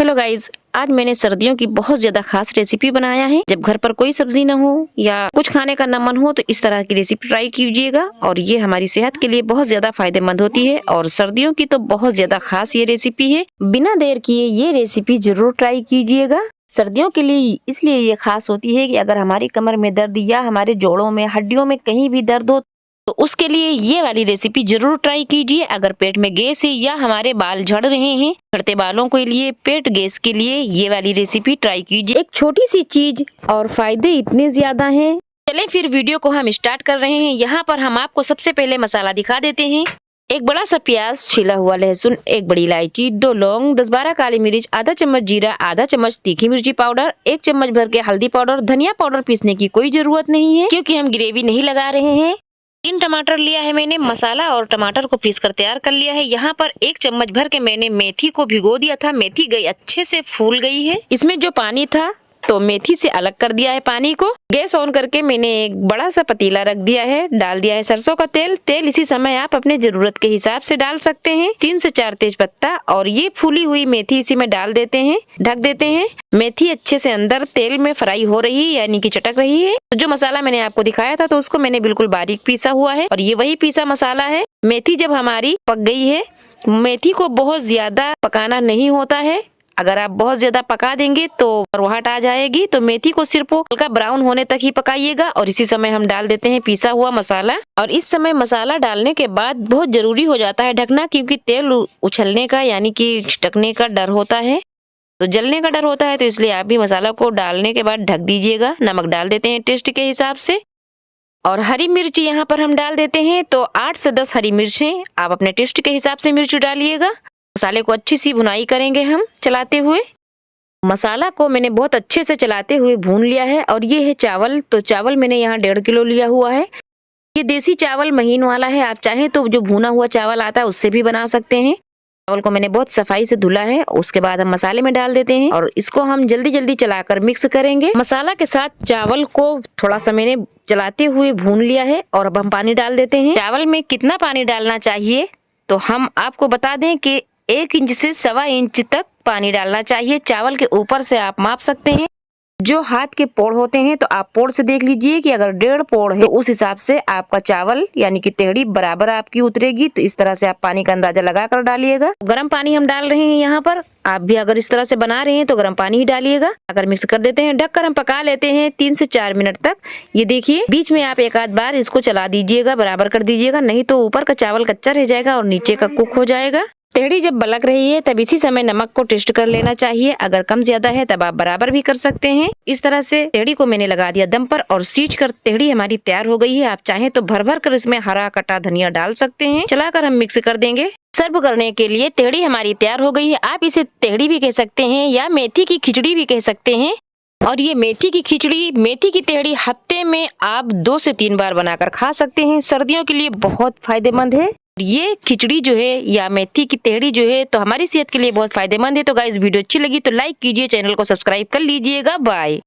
Hello guys, आज मैंने सर्दियों की बहुत ज्यादा खास रेसिपी बनाया है। जब घर पर कोई सब्जी न हो या कुछ खाने का न मन हो तो इस तरह की रेसिपी ट्राई कीजिएगा और ये हमारी सेहत के लिए बहुत ज्यादा फायदेमंद होती है और सर्दियों की तो बहुत ज्यादा खास ये रेसिपी है। बिना देर किए ये रेसिपी जरूर ट्राई कीजिएगा। सर्दियों के लिए इसलिए ये खास होती है कि अगर हमारी कमर में दर्द या हमारे जोड़ों में हड्डियों में कहीं भी दर्द हो तो उसके लिए ये वाली रेसिपी जरूर ट्राई कीजिए। अगर पेट में गैस है या हमारे बाल झड़ रहे हैं, झड़ते बालों के लिए, पेट गैस के लिए ये वाली रेसिपी ट्राई कीजिए। एक छोटी सी चीज और फायदे इतने ज्यादा हैं। चलें फिर वीडियो को हम स्टार्ट कर रहे हैं। यहाँ पर हम आपको सबसे पहले मसाला दिखा देते हैं। एक बड़ा सा प्याज, छिला हुआ लहसुन, एक बड़ी इलायची, 2 लौंग, 10-12 काली मिर्च, आधा चम्मच जीरा, आधा चम्मच तीखी मिर्ची पाउडर, 1 चम्मच भर के हल्दी पाउडर। धनिया पाउडर पीसने की कोई जरूरत नहीं है क्योंकि हम ग्रेवी नहीं लगा रहे हैं। 3 टमाटर लिया है मैंने। मसाला और टमाटर को पीस कर तैयार कर लिया है। यहाँ पर 1 चम्मच भर के मैंने मेथी को भिगो दिया था। मेथी गई अच्छे से फूल गई है। इसमें जो पानी था तो मेथी से अलग कर दिया है पानी को। गैस ऑन करके मैंने एक बड़ा सा पतीला रख दिया है। डाल दिया है सरसों का तेल। तेल इसी समय आप अपने जरूरत के हिसाब से डाल सकते हैं। 3 से 4 तेज पत्ता और ये फूली हुई मेथी इसी में डाल देते हैं। ढक देते हैं। मेथी अच्छे से अंदर तेल में फ्राई हो रही है यानी कि चटक रही है। तो जो मसाला मैंने आपको दिखाया था तो उसको मैंने बिल्कुल बारीक पीसा हुआ है और ये वही पीसा मसाला है। मेथी जब हमारी पक गई है, मेथी को बहुत ज्यादा पकाना नहीं होता है। अगर आप बहुत ज्यादा पका देंगे तो कड़वाहट आ जाएगी। तो मेथी को सिर्फ हल्का ब्राउन होने तक ही पकाइएगा और इसी समय हम डाल देते हैं पीसा हुआ मसाला। और इस समय मसाला डालने के बाद बहुत जरूरी हो जाता है ढकना, क्योंकि तेल उछलने का यानी कि छिटकने का डर होता है, तो जलने का डर होता है। तो इसलिए आप भी मसाला को डालने के बाद ढक दीजिएगा। नमक डाल देते हैं टेस्ट के हिसाब से और हरी मिर्च यहाँ पर हम डाल देते हैं। तो 8 से 10 हरी मिर्च हैं। आप अपने टेस्ट के हिसाब से मिर्च डालिएगा। मसाले को अच्छी सी भुनाई करेंगे हम चलाते हुए। मसाला को मैंने बहुत अच्छे से चलाते हुए भून लिया है। और ये है चावल। तो चावल मैंने यहाँ 1.5 किलो लिया हुआ है। ये देसी चावल महीन वाला है। आप चाहें तो जो भुना हुआ चावल आता है उससे भी बना सकते हैं। चावल को मैंने बहुत सफाई से धुला है। उसके बाद हम मसाले में डाल देते हैं और इसको हम जल्दी जल्दी चलाकर मिक्स करेंगे। मसाला के साथ चावल को थोड़ा सा मैंने चलाते हुए भून लिया है और अब हम पानी डाल देते हैं। चावल में कितना पानी डालना चाहिए तो हम आपको बता दें कि 1 इंच से 1.25 इंच तक पानी डालना चाहिए। चावल के ऊपर से आप माप सकते हैं। जो हाथ के पोड़ होते हैं तो आप पोड़ से देख लीजिए कि अगर 1.5 पोड़ है तो उस हिसाब से आपका चावल यानी कि तेहड़ी बराबर आपकी उतरेगी। तो इस तरह से आप पानी का अंदाजा लगा कर डालिएगा। गर्म पानी हम डाल रहे हैं यहाँ पर। आप भी अगर इस तरह से बना रहे हैं तो गर्म पानी ही डालिएगा। अगर मिक्स कर देते हैं, ढककर हम पका लेते हैं 3 से 4 मिनट तक। ये देखिए, बीच में आप एक आध बार इसको चला दीजिएगा, बराबर कर दीजिएगा, नहीं तो ऊपर का चावल कच्चा रह जाएगा और नीचे का कुक हो जाएगा। तेहड़ी जब बलक रही है तब इसी समय नमक को टेस्ट कर लेना चाहिए। अगर कम ज्यादा है तब आप बराबर भी कर सकते हैं। इस तरह से तेहड़ी को मैंने लगा दिया दम पर और सींच कर तेहड़ी हमारी तैयार हो गई है। आप चाहें तो भर भर कर इसमें हरा कटा धनिया डाल सकते हैं। चलाकर हम मिक्स कर देंगे। सर्व करने के लिए तेहड़ी हमारी तैयार हो गई है। आप इसे तेहड़ी भी कह सकते हैं या मेथी की खिचड़ी भी कह सकते हैं। और ये मेथी की खिचड़ी, मेथी की तेहड़ी हफ्ते में आप 2 से 3 बार बनाकर खा सकते हैं। सर्दियों के लिए बहुत फायदेमंद है। ये खिचड़ी जो है या मेथी की तेहड़ी जो है तो हमारी सेहत के लिए बहुत फायदेमंद है। तो गाइस, वीडियो अच्छी लगी तो लाइक कीजिए, चैनल को सब्सक्राइब कर लीजिएगा। बाय।